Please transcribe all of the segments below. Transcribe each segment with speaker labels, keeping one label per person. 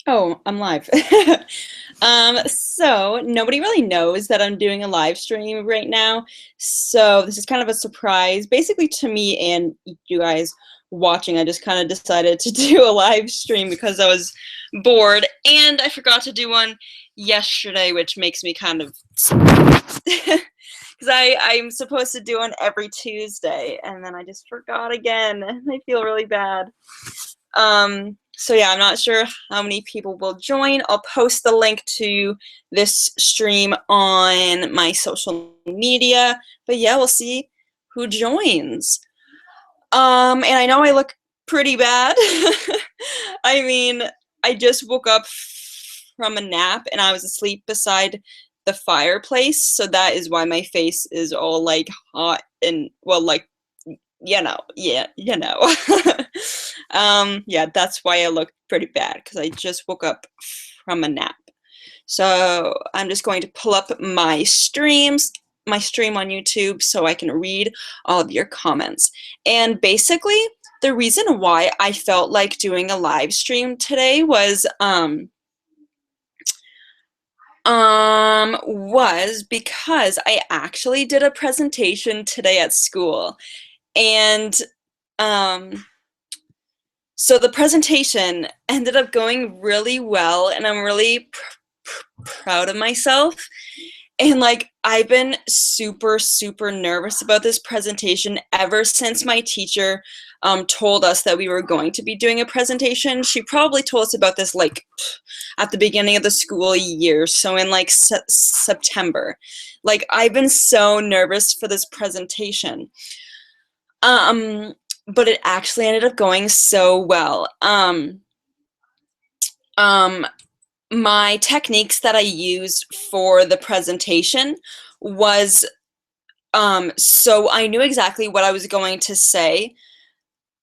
Speaker 1: Oh, I'm live. So nobody really knows that I'm doing a live stream right now. So this is kind of a surprise, basically to me and you guys watching. I just kind of decided to do a live stream because I was bored and I forgot to do one yesterday, which makes me kind of because I'm supposed to do one every Tuesday and then I just forgot again. I feel really bad. So yeah, I'm not sure how many people will join. I'll post the link to this stream on my social media. But yeah, we'll see who joins. And I know I look pretty bad. I mean, I just woke up from a nap and I was asleep beside the fireplace, so that is why my face is all like hot and well, like yeah. Yeah, that's why I look pretty bad because I just woke up from a nap. So I'm just going to pull up my stream on YouTube so I can read all of your comments. And basically, the reason why I felt like doing a live stream today was because I actually did a presentation today at school. And so the presentation ended up going really well, and I'm really proud of myself. And like, I've been super, super nervous about this presentation ever since my teacher told us that we were going to be doing a presentation. She probably told us about this like at the beginning of the school year, so in like September. Like, I've been so nervous for this presentation. But it actually ended up going so well. My techniques that I used for the presentation was so I knew exactly what I was going to say,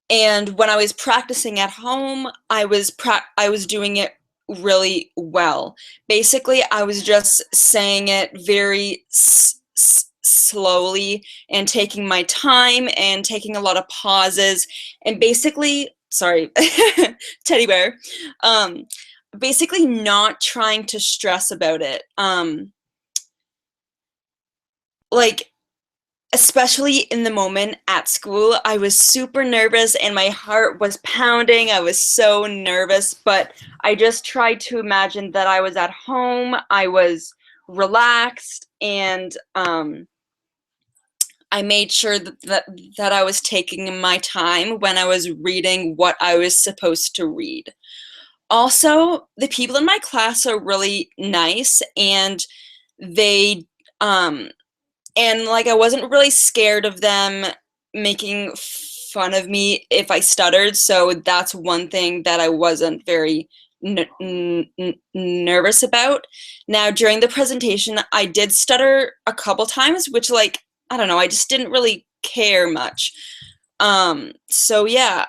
Speaker 1: and when I was practicing at home, I was doing it really well. Basically, I was just saying it very slowly and taking my time and taking a lot of pauses and basically, sorry, teddy bear, basically not trying to stress about it. Like, especially in the moment at school, I was super nervous and my heart was pounding. I was so nervous, but I just tried to imagine that I was at home. I was relaxed, and I made sure that I was taking my time when I was reading what I was supposed to read. Also, the people in my class are really nice, and they and like, I wasn't really scared of them making fun of me if I stuttered, so that's one thing that I wasn't very nervous about. Now, during the presentation, I did stutter a couple times, which, like, I don't know, I just didn't really care much. So yeah,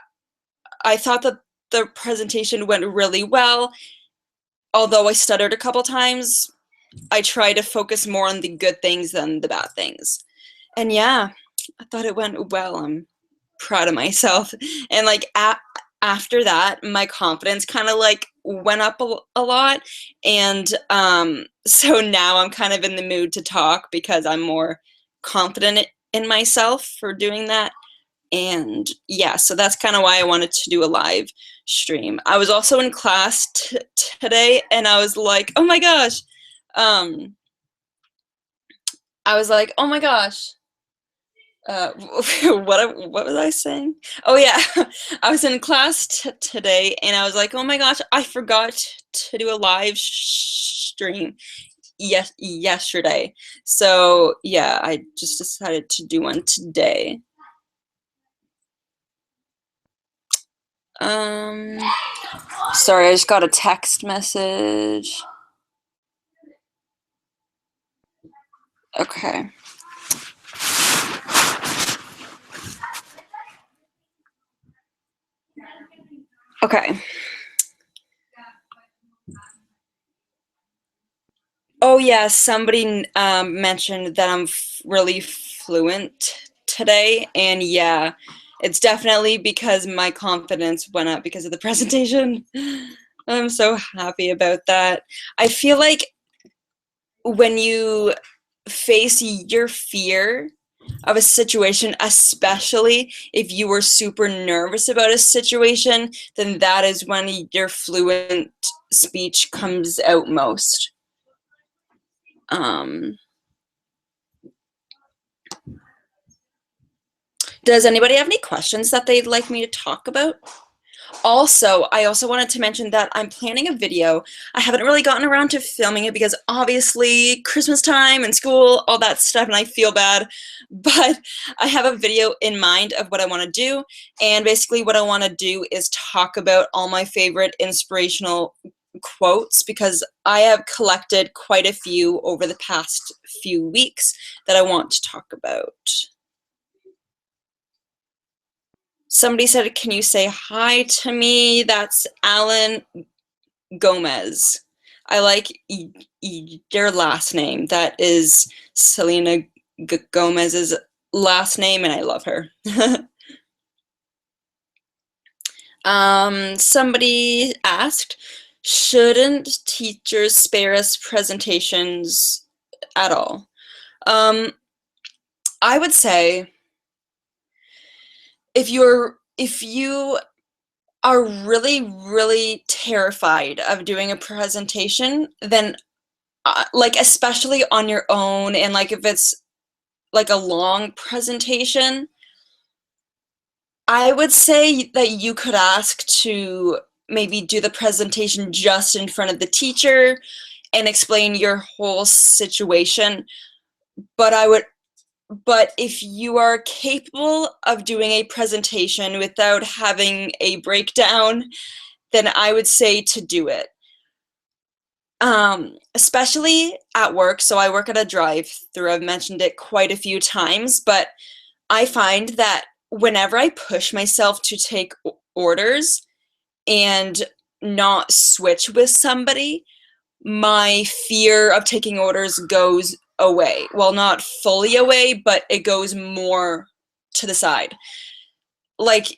Speaker 1: I thought that the presentation went really well. Although I stuttered a couple times, I try to focus more on the good things than the bad things. And yeah, I thought it went well. I'm proud of myself. And like, after that, my confidence kind of like went up a lot. And so now I'm kind of in the mood to talk because I'm more confident in myself for doing that. And yeah, so that's kind of why I wanted to do a live stream. I was also in class today, and I was like, oh my gosh. I was like, oh my gosh. What was I saying? Oh yeah, I was in class today, and I was like, oh my gosh, I forgot to do a live stream yesterday. So yeah, I just decided to do one today. Sorry, I just got a text message. Okay. Okay. Oh yeah, somebody mentioned that I'm really fluent today, and yeah, it's definitely because my confidence went up because of the presentation. I'm so happy about that. I feel like when you face your fear of a situation, especially if you were super nervous about a situation, then that is when your fluent speech comes out most. Does anybody have any questions that they'd like me to talk about? Also, I also wanted to mention that I'm planning a video. I haven't really gotten around to filming it because obviously Christmas time and school, all that stuff, and I feel bad. But I have a video in mind of what I want to do. And basically what I want to do is talk about all my favorite inspirational quotes, because I have collected quite a few over the past few weeks that I want to talk about. Somebody said, can you say hi to me? That's Alan Gomez. I like your last name. That is Selena Gomez's last name, and I love her. Somebody asked, shouldn't teachers spare us presentations at all? I would say if you are really terrified of doing a presentation, then like especially on your own, and like if it's like a long presentation, I would say that you could ask to maybe do the presentation just in front of the teacher and explain your whole situation. But if you are capable of doing a presentation without having a breakdown, then I would say to do it. Especially at work. So I work at a drive-through. I've mentioned it quite a few times, but I find that whenever I push myself to take orders and not switch with somebody, my fear of taking orders goes away. Well, not fully away, but it goes more to the side. Like,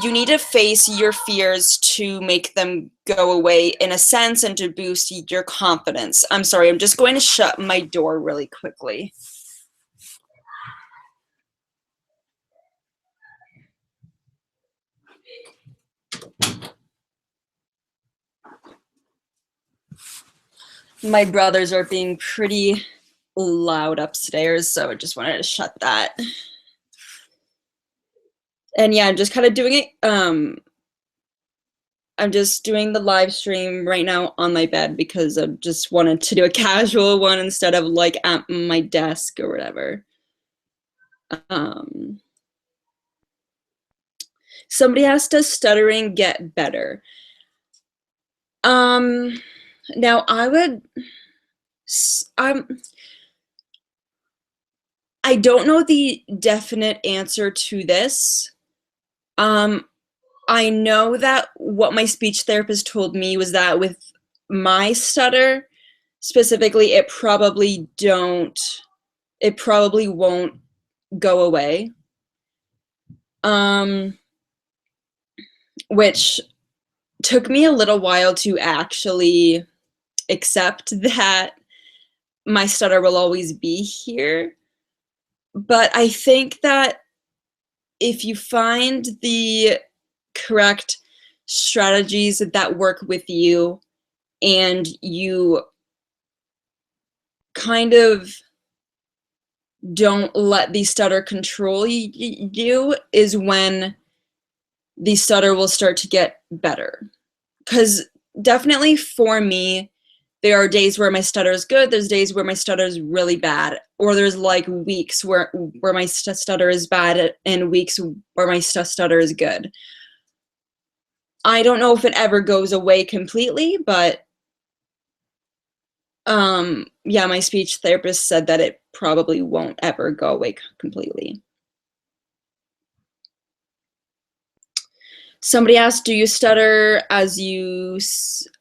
Speaker 1: you need to face your fears to make them go away in a sense and to boost your confidence. I'm sorry, I'm just going to shut my door really quickly. My brothers are being pretty loud upstairs, so I just wanted to shut that. And yeah, I'm just kind of doing it. I'm just doing the live stream right now on my bed because I just wanted to do a casual one instead of like at my desk or whatever. Somebody asked, does stuttering get better? Now I don't know the definite answer to this. I know that what my speech therapist told me was that with my stutter, specifically, it probably won't go away. Which took me a little while to actually accept that my stutter will always be here. But I think that if you find the correct strategies that work with you and you kind of don't let the stutter control you, is when the stutter will start to get better. Because definitely for me, there are days where my stutter is good, there's days where my stutter is really bad, or there's like weeks where my stutter is bad and weeks where my stutter is good. I don't know if it ever goes away completely, but yeah, my speech therapist said that it probably won't ever go away completely. Somebody asked, do you stutter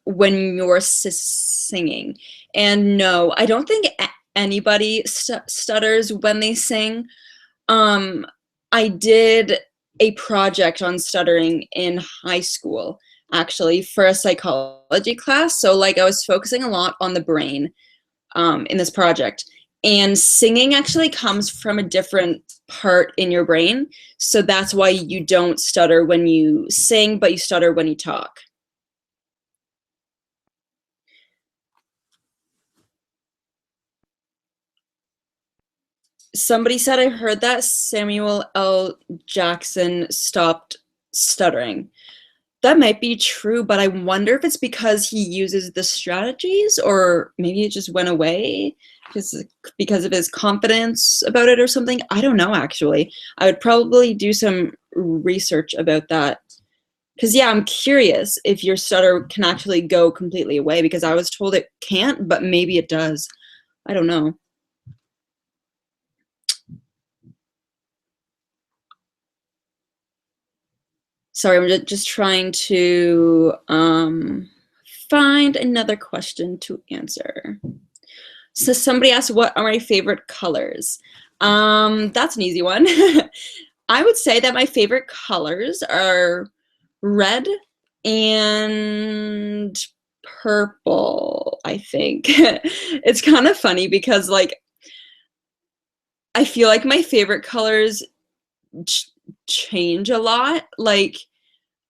Speaker 1: when you're singing? And no, I don't think anybody stutters when they sing. I did a project on stuttering in high school, actually for a psychology class. So like I was focusing a lot on the brain in this project. And singing actually comes from a different part in your brain. So that's why you don't stutter when you sing, but you stutter when you talk. Somebody said I heard that Samuel L. Jackson stopped stuttering. That might be true, but I wonder if it's because he uses the strategies, or maybe it just went away because of his confidence about it or something. I don't know, actually. I would probably do some research about that. Because, yeah, I'm curious if your stutter can actually go completely away, because I was told it can't, but maybe it does. I don't know. Sorry, I'm just trying to find another question to answer. So somebody asked, what are my favorite colors? That's an easy one. I would say that my favorite colors are red and purple, I think. It's kind of funny because, like, I feel like my favorite colors change a lot. Like,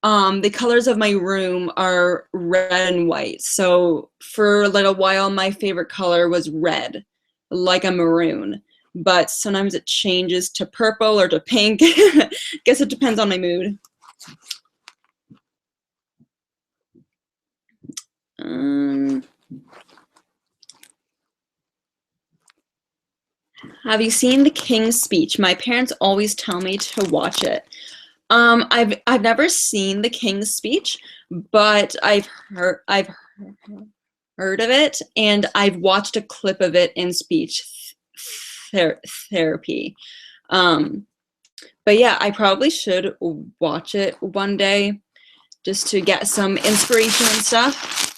Speaker 1: the colors of my room are red and white. So for a little while, my favorite color was red, like a maroon. But sometimes it changes to purple or to pink. Guess it depends on my mood. Have you seen The King's Speech? My parents always tell me to watch it. I've never seen The King's Speech, but I've heard of it, and I've watched a clip of it in speech therapy. But yeah, I probably should watch it one day just to get some inspiration and stuff.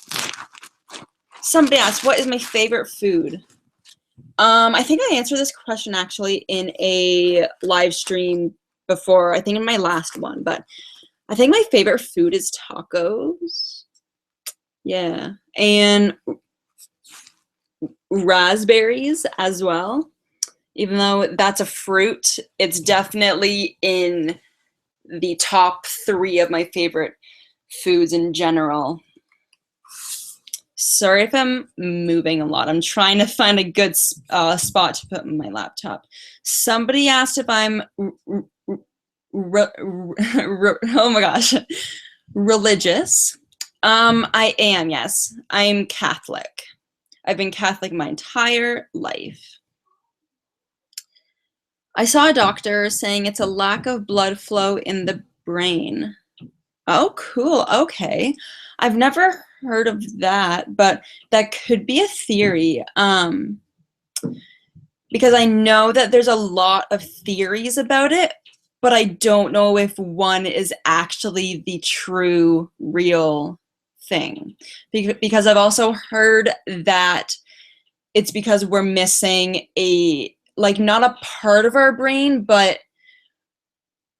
Speaker 1: Somebody asked, what is my favorite food? I think I answered this question actually in a live stream before, I think in my last one, but I think my favorite food is tacos. Yeah, and raspberries as well. Even though that's a fruit, it's definitely in the top 3 of my favorite foods in general. Sorry if I'm moving a lot. I'm trying to find a good spot to put my laptop. Somebody asked if I'm, oh my gosh, religious. I am, yes. I'm Catholic. I've been Catholic my entire life. I saw a doctor saying it's a lack of blood flow in the brain. Oh, cool. Okay. I've never heard of that, but that could be a theory. Because I know that there's a lot of theories about it, but I don't know if one is actually the true, real thing. Because I've also heard that it's because we're missing not a part of our brain, but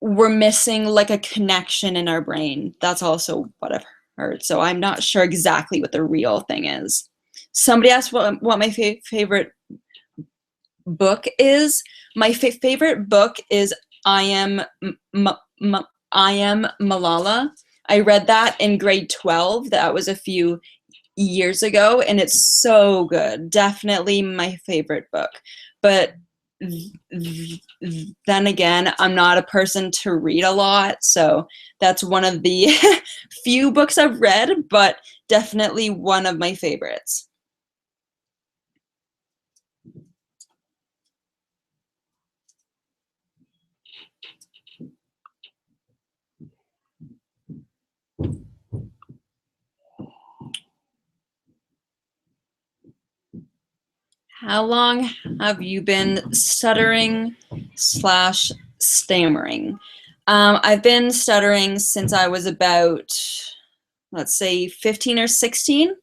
Speaker 1: we're missing like a connection in our brain. That's also what I've heard. So I'm not sure exactly what the real thing is. Somebody asked what my favorite book is. My favorite book is I Am Malala. I read that in grade 12. That was a few years ago, and it's so good. Definitely my favorite book. But then again, I'm not a person to read a lot, so that's one of the few books I've read, but definitely one of my favorites. How long have you been stuttering / stammering? I've been stuttering since I was about, let's say, 15 or 16.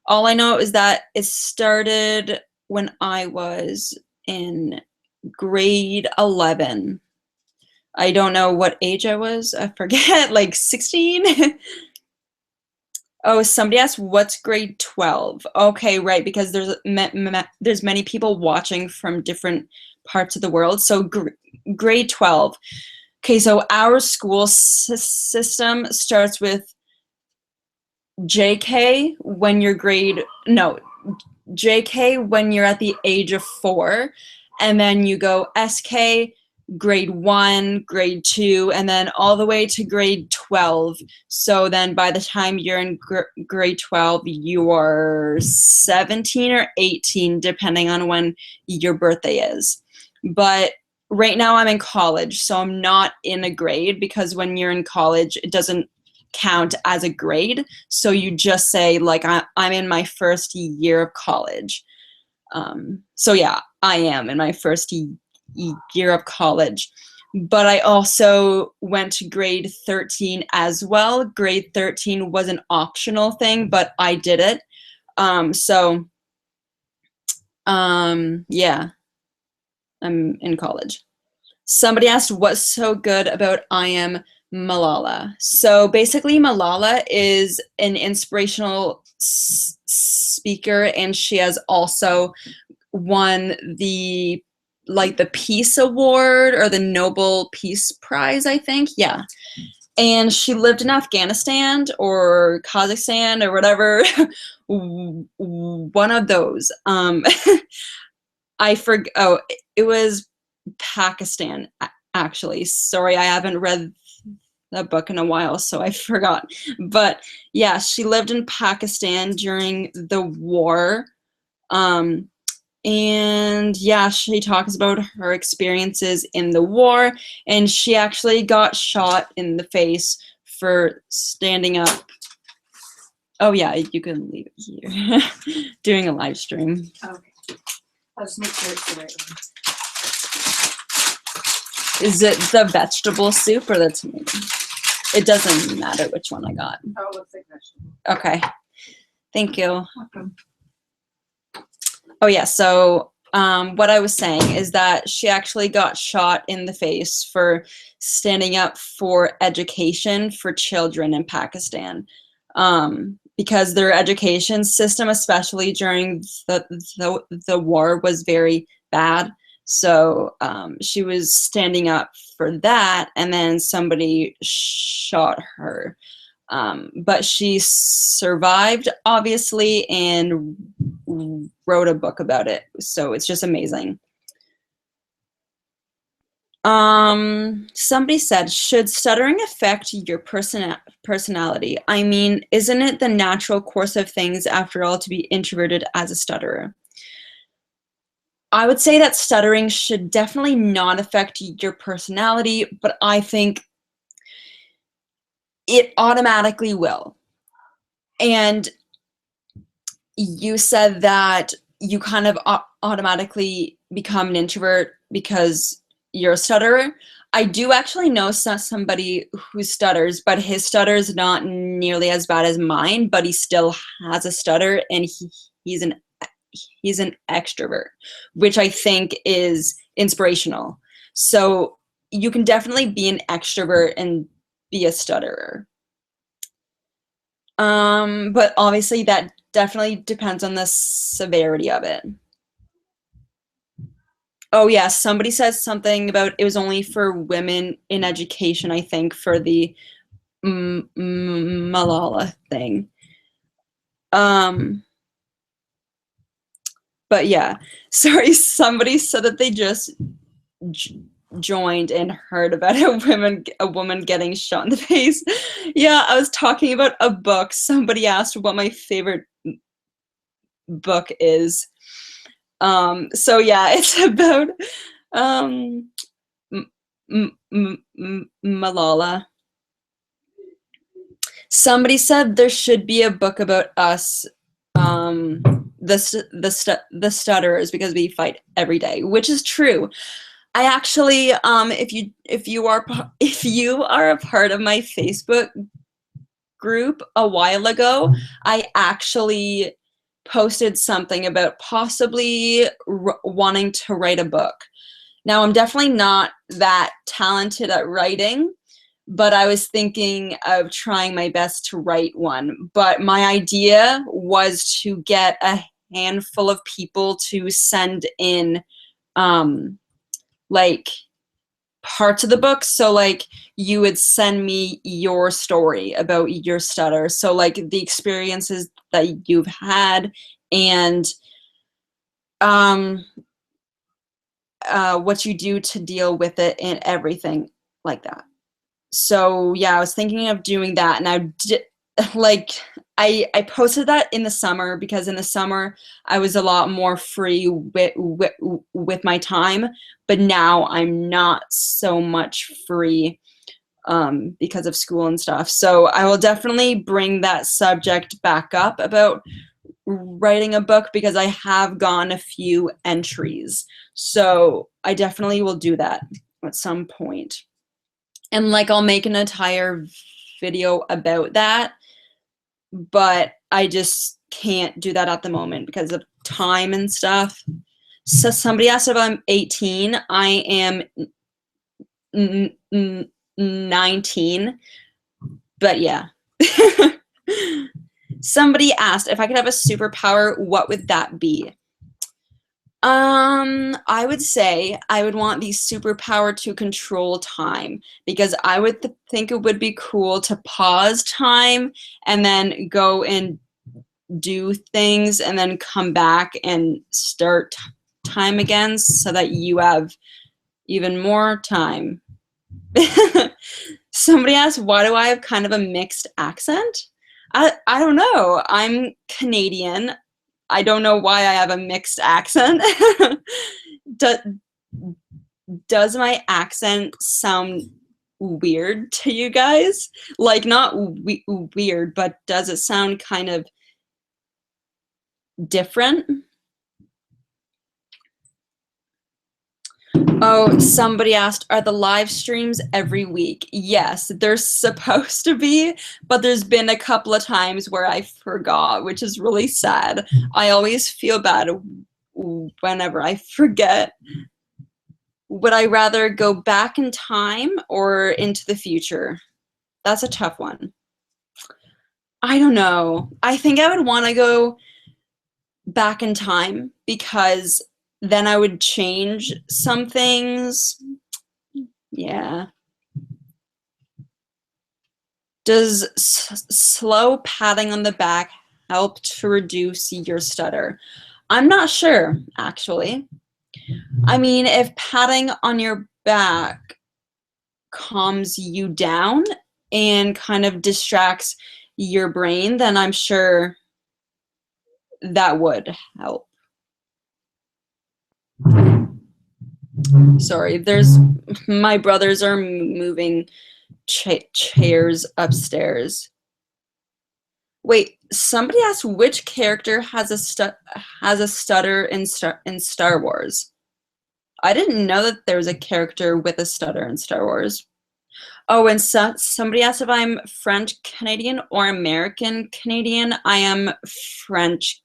Speaker 1: All I know is that it started when I was in grade 11. I don't know what age I was. I forget, like 16? Oh, somebody asked, what's grade 12? Okay, right, because there's many people watching from different parts of the world. So grade 12. Okay, so our school system starts with JK when you're JK when you're at the age of 4, and then you go SK, grade 1, grade 2, and then all the way to grade 12. So then by the time you're in grade 12, you are 17 or 18, depending on when your birthday is. But right now I'm in college, so I'm not in a grade, because when you're in college, it doesn't count as a grade. So you just say, like, I'm in my first year of college. So yeah, I am in my first year of college. But I also went to grade 13 as well. Grade 13 was an optional thing, but I did it. Yeah, I'm in college. Somebody asked, what's so good about I Am Malala? So basically, Malala is an inspirational speaker, and she has also won the Peace Award or the Nobel Peace Prize, I think. Yeah. And she lived in Afghanistan or Kazakhstan or whatever, one of those. I forgot. Oh, it was Pakistan, actually. Sorry, I haven't read the book in a while, so I forgot. But yeah, she lived in Pakistan during the war. And yeah, she talks about her experiences in the war, and she actually got shot in the face for standing up. Oh yeah, you can leave it here. Doing a live stream.
Speaker 2: Okay. I'll just make sure it's the right one.
Speaker 1: Is it the vegetable soup or the tomato? It doesn't matter which one I got.
Speaker 2: Oh, it looks like vegetable.
Speaker 1: Okay. Thank you.
Speaker 2: Welcome.
Speaker 1: Oh yeah, so what I was saying is that she actually got shot in the face for standing up for education for children in Pakistan, because their education system, especially during the war, was very bad. So she was standing up for that, and then somebody shot her. But she survived, obviously, and wrote a book about it. So it's just amazing. Somebody said, should stuttering affect your personality? I mean, isn't it the natural course of things, after all, to be introverted as a stutterer? I would say that stuttering should definitely not affect your personality, but I think it automatically will. And you said that you kind of automatically become an introvert because you're a stutterer. I do actually know somebody who stutters, but his stutter is not nearly as bad as mine, but he still has a stutter, and he's an extrovert, which I think is inspirational. So you can definitely be an extrovert and be a stutterer. But obviously that definitely depends on the severity of it. Oh yeah, somebody says something about it was only for women in education, I think, for the Malala thing. But yeah, sorry, somebody said that they just joined and heard about a woman getting shot in the face. Yeah, I was talking about a book. Somebody asked what my favorite book is. So yeah, it's about Malala. Somebody said there should be a book about us, the stutterers, because we fight every day, which is true. I actually, if you are a part of my Facebook group a while ago, I actually posted something about possibly wanting to write a book. Now, I'm definitely not that talented at writing, but I was thinking of trying my best to write one. But my idea was to get a handful of people to send in like parts of the book. So like you would send me your story about your stutter. So like the experiences that you've had and what you do to deal with it and everything like that. So yeah, I was thinking of doing that, and I did like I posted that in the summer because in the summer I was a lot more free with my time, but now I'm not so much free because of school and stuff. So I will definitely bring that subject back up about writing a book because I have gotten a few entries. So I definitely will do that at some point. And like I'll make an entire video about that, but I just can't do that at the moment because of time and stuff. So somebody asked if I'm 18. I am 19, but yeah. Somebody asked if I could have a superpower, what would that be? I would say I would want the superpower to control time because I would think it would be cool to pause time and then go and do things and then come back and start time again so that you have even more time. Somebody asked, why do I have kind of a mixed accent? I don't know. I'm Canadian. I don't know why I have a mixed accent. Does my accent sound weird to you guys? Like, not weird, but does it sound kind of different? Oh, somebody asked, are the live streams every week? Yes, they're supposed to be, but there's been a couple of times where I forgot, which is really sad. I always feel bad whenever I forget. Would I rather go back in time or into the future? That's a tough one. I don't know. I think I would want to go back in time because then I would change some things. Yeah. Does slow patting on the back help to reduce your stutter? I'm not sure, actually. I mean, if patting on your back calms you down and kind of distracts your brain, then I'm sure that would help. Sorry, there's my brothers are moving chairs upstairs. Wait, somebody asked which character has a stutter in Star Wars. I didn't know that there was a character with a stutter in Star Wars. Oh, and somebody asked if I'm French Canadian or American Canadian. I am French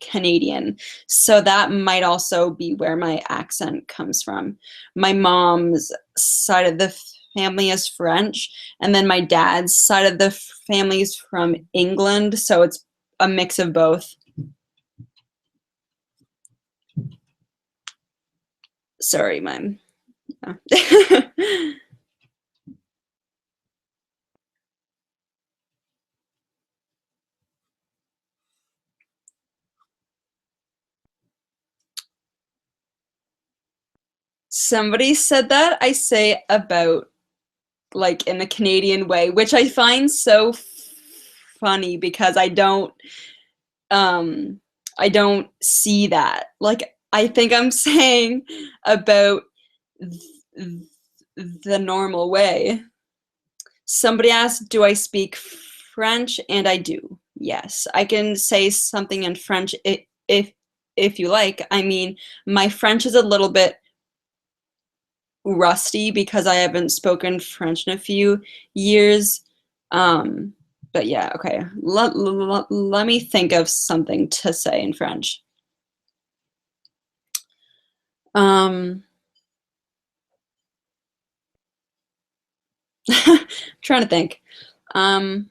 Speaker 1: Canadian. So that might also be where my accent comes from. My mom's side of the family is French, and then my dad's side of the family is from England, so it's a mix of both. Sorry, Mom. Yeah. Somebody said that I say about like in a Canadian way, which I find so funny because I don't see that. Like I think I'm saying about the normal way. Somebody asked, do I speak French? And I do. Yes, I can say something in French if you like. I mean, my French is a little bit rusty because I haven't spoken French in a few years. But yeah, okay. Let me think of something to say in French. I'm trying to think. I'm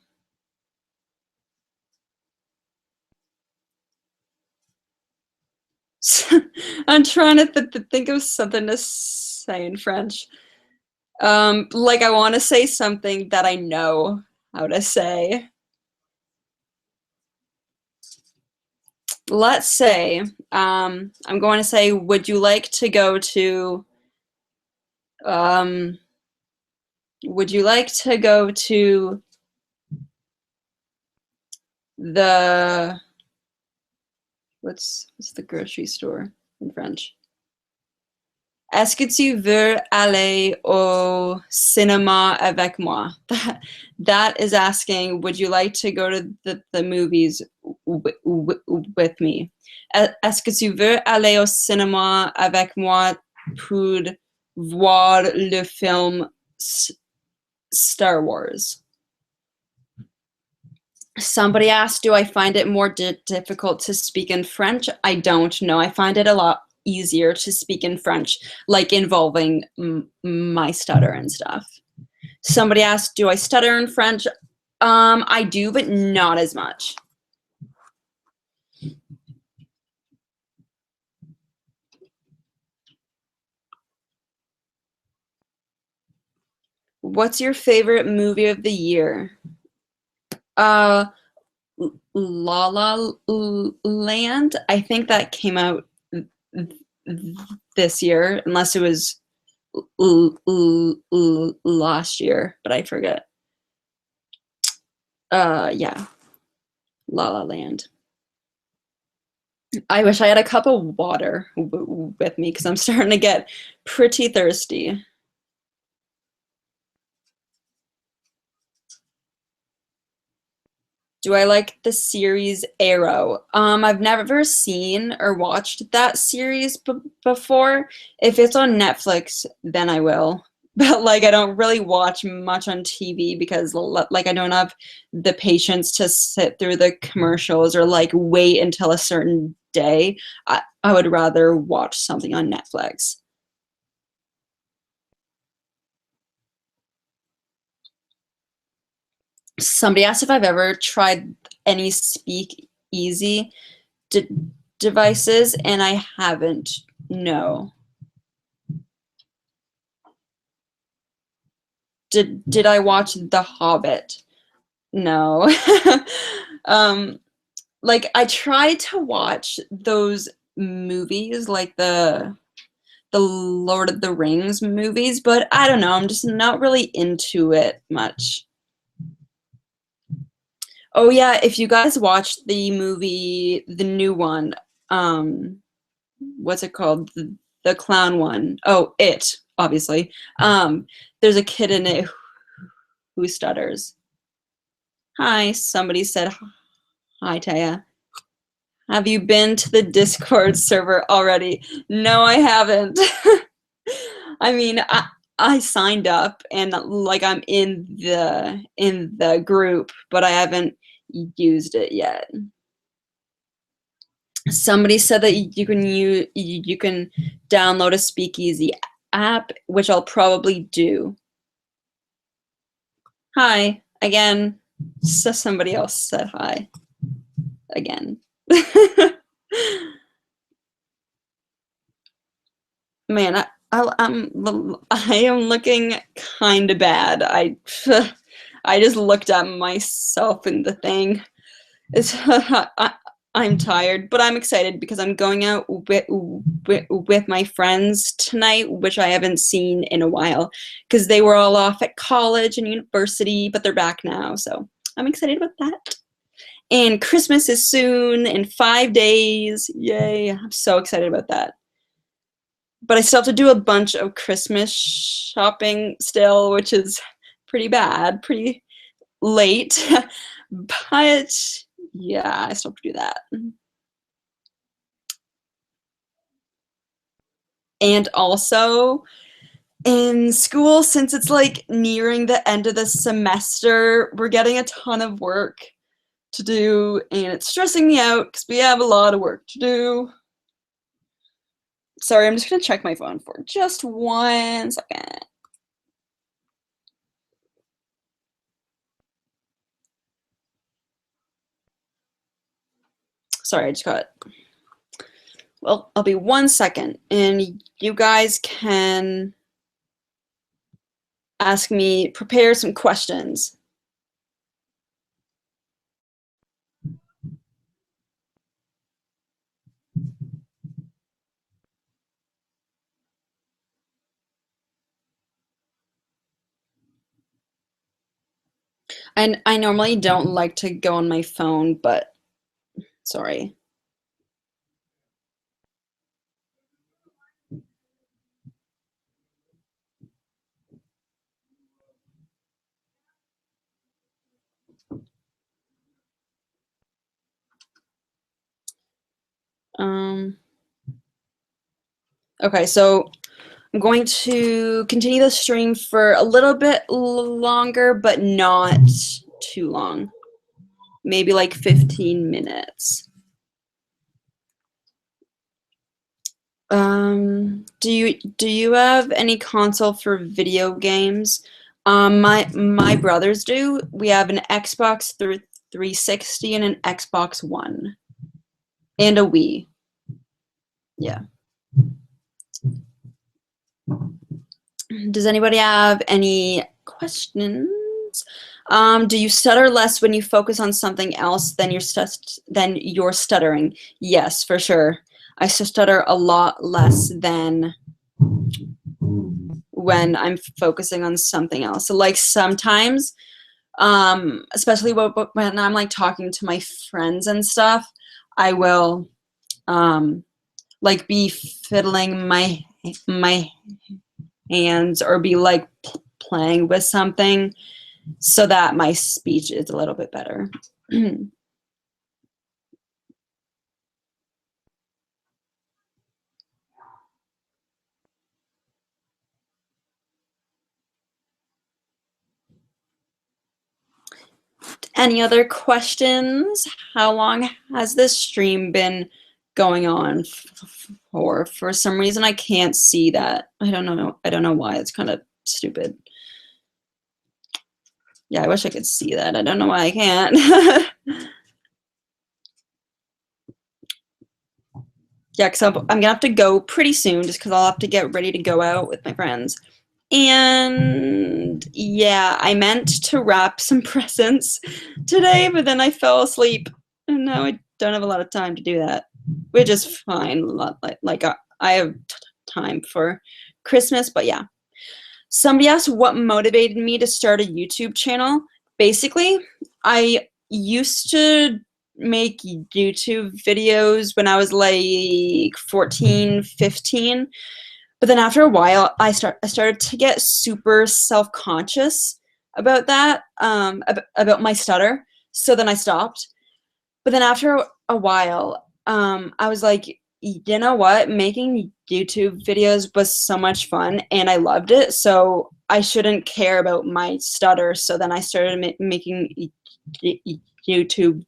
Speaker 1: trying to think of something to say in French. Like I want to say something that I know how to say. Let's say, I'm going to say, would you like to go to, um, would you like to go to the, what's the grocery store in French? Est-ce que tu veux aller au cinéma avec moi? That is asking, would you like to go to the movies with me? Est-ce que tu veux aller au cinéma avec moi pour voir le film Star Wars? Somebody asked, do I find it more difficult to speak in French? I don't know. I find it a lot easier to speak in French, like involving my stutter and stuff. Somebody asked, do I stutter in French? I do, but not as much. What's your favorite movie of the year? La La Land. I think that came out this year, unless it was last year, but I forget. Yeah, La La Land. I wish I had a cup of water with me because I'm starting to get pretty thirsty. Do I like the series Arrow? I've never seen or watched that series before. If it's on Netflix, then I will. But like I don't really watch much on TV because like I don't have the patience to sit through the commercials or like wait until a certain day. I would rather watch something on Netflix. Somebody asked if I've ever tried any speak easy devices, and I haven't. No. Did I watch The Hobbit? No. Like I tried to watch those movies, like the Lord of the Rings movies, but I don't know. I'm just not really into it much. Oh yeah, if you guys watched the movie, the new one, what's it called? The clown one. Oh, It, obviously. There's a kid in it who stutters. Hi, somebody said hi, Téa. Have you been to the Discord server already? No, I haven't. I mean, I signed up and like I'm in the group, but I haven't used it yet. Somebody said that you can download a speakeasy app, which I'll probably do. Hi again. So somebody else said hi again. Man, I am looking kind of bad. I just looked at myself in the thing. It's I'm tired, but I'm excited because I'm going out with my friends tonight, which I haven't seen in a while because they were all off at college and university, but they're back now. So I'm excited about that. And Christmas is soon in 5 days. Yay. I'm so excited about that. But I still have to do a bunch of Christmas shopping still, which is pretty bad, pretty late. But yeah, I still have to do that. And also in school, since it's like nearing the end of the semester, we're getting a ton of work to do, and it's stressing me out because we have a lot of work to do. Sorry, I'm just gonna check my phone for just 1 second. Sorry, I just got, well, I'll be 1 second and you guys can ask me, prepare some questions. And I normally don't like to go on my phone, but sorry. Okay, so I'm going to continue the stream for a little bit longer, but not too long. Maybe like 15 minutes. Do you have any console for video games? My brothers do. We have an Xbox 360 and an Xbox One. And a Wii. Yeah. Does anybody have any questions? Do you stutter less when you focus on something else than you're stuttering? Yes, for sure. I stutter a lot less than when I'm focusing on something else. So like sometimes, especially when I'm like talking to my friends and stuff, I will like be fiddling my hands or be like playing with something so that my speech is a little bit better. Any other questions? How long has this stream been going on for? For some reason, I can't see that. I don't know why. It's kind of stupid. Yeah, I wish I could see that. I don't know why I can't. Yeah, because I'm going to have to go pretty soon just because I'll have to get ready to go out with my friends. And yeah, I meant to wrap some presents today, but then I fell asleep. And now I don't have a lot of time to do that, which is fine. Like I have time for Christmas, but yeah. Somebody asked what motivated me to start a YouTube channel. Basically, I used to make YouTube videos when I was like 14, 15. But then after a while, I started to get super self-conscious about that, about my stutter. So then I stopped. But then after a while, I was like, you know what? Making YouTube videos was so much fun and I loved it. So I shouldn't care about my stutter. So then I started making YouTube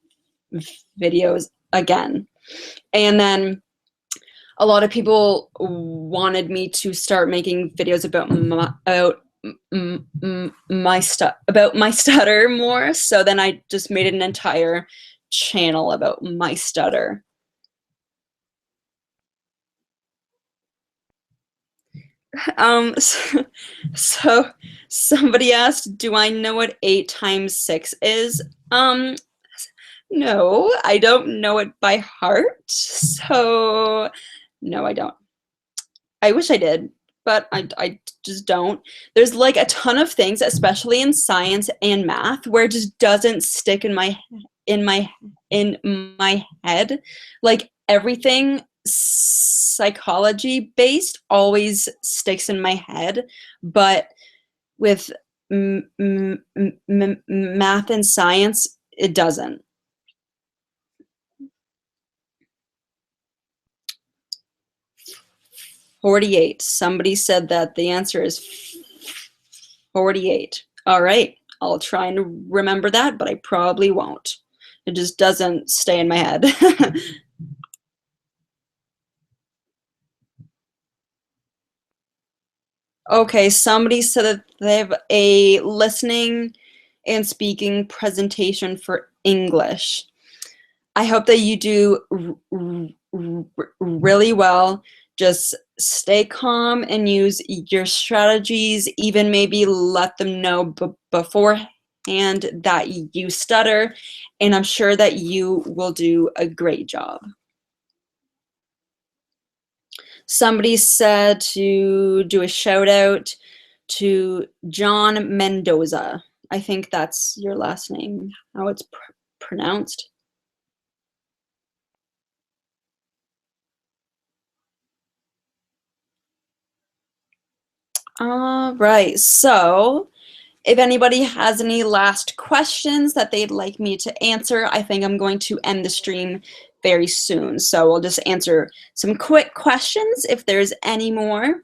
Speaker 1: videos again. And then a lot of people wanted me to start making videos about my stutter more. So then I just made an entire channel about my stutter. So somebody asked, do I know what 8 times 6 is? No, I don't know it by heart. So no, I don't. I wish I did, but I just don't. There's like a ton of things, especially in science and math, where it just doesn't stick in my head. Like everything psychology based always sticks in my head, but with math and science, it doesn't. "48." Somebody said that the answer is 48. All right, I'll try and remember that, but I probably won't. It just doesn't stay in my head. Okay, somebody said that they have a listening and speaking presentation for English. I hope that you do really well. Just stay calm and use your strategies. Even maybe let them know beforehand that you stutter, and I'm sure that you will do a great job. Somebody said to do a shout out to John Mendoza. I think that's your last name, how it's pronounced. All right, so if anybody has any last questions that they'd like me to answer, I think I'm going to end the stream very soon. So we'll just answer some quick questions if there's any more.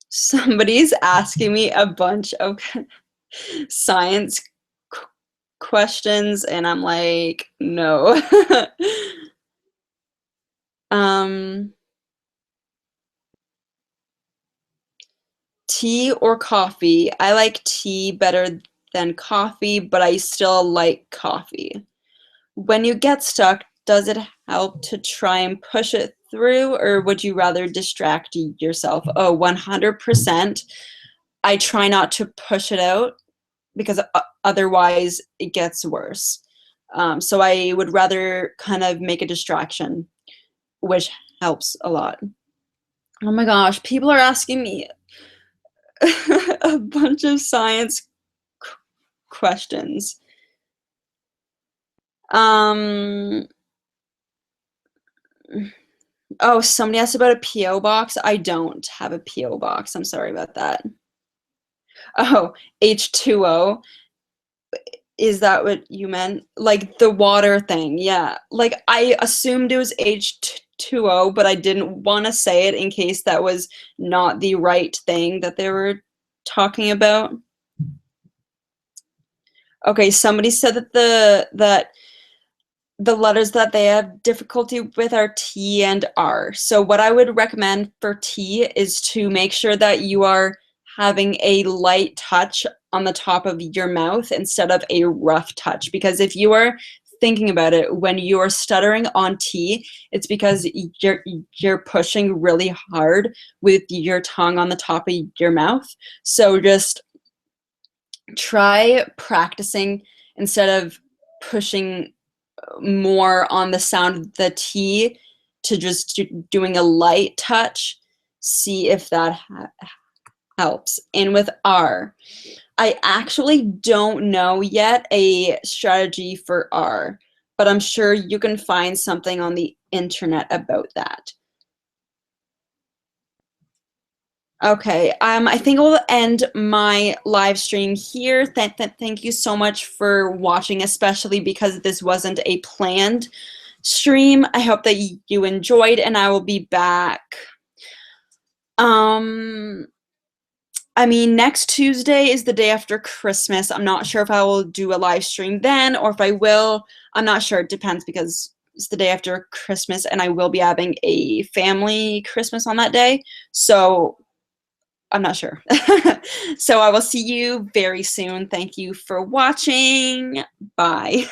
Speaker 1: Somebody's asking me a bunch of science questions, and I'm like, no. Tea or coffee? I like tea better than coffee, but I still like coffee. When you get stuck, does it help to try and push it through, or would you rather distract yourself? Oh, 100%. I try not to push it out because otherwise it gets worse. So I would rather kind of make a distraction, which helps a lot. Oh my gosh, people are asking me a bunch of science questions. Oh, somebody asked about a PO box. I don't have a PO box. I'm sorry about that. Oh, H2O. Is that what you meant? Like the water thing? Yeah. Like I assumed it was H2O, but I didn't want to say it in case that was not the right thing that they were talking about. Okay, somebody said that the letters that they have difficulty with are T and R. So what I would recommend for T is to make sure that you are having a light touch on the top of your mouth instead of a rough touch. Because if you are thinking about it, when you are stuttering on T, it's because you're pushing really hard with your tongue on the top of your mouth. So just try practicing instead of pushing more on the sound of the T to just doing a light touch. See if that helps. And with R, I actually don't know yet a strategy for R, but I'm sure you can find something on the internet about that. Okay, I think we'll end my live stream here. Thank you so much for watching, especially because this wasn't a planned stream. I hope that you enjoyed, and I will be back. I mean, next Tuesday is the day after Christmas. I'm not sure if I will do a live stream then, or if I will. I'm not sure. It depends because it's the day after Christmas, and I will be having a family Christmas on that day. So I'm not sure. So I will see you very soon. Thank you for watching. Bye.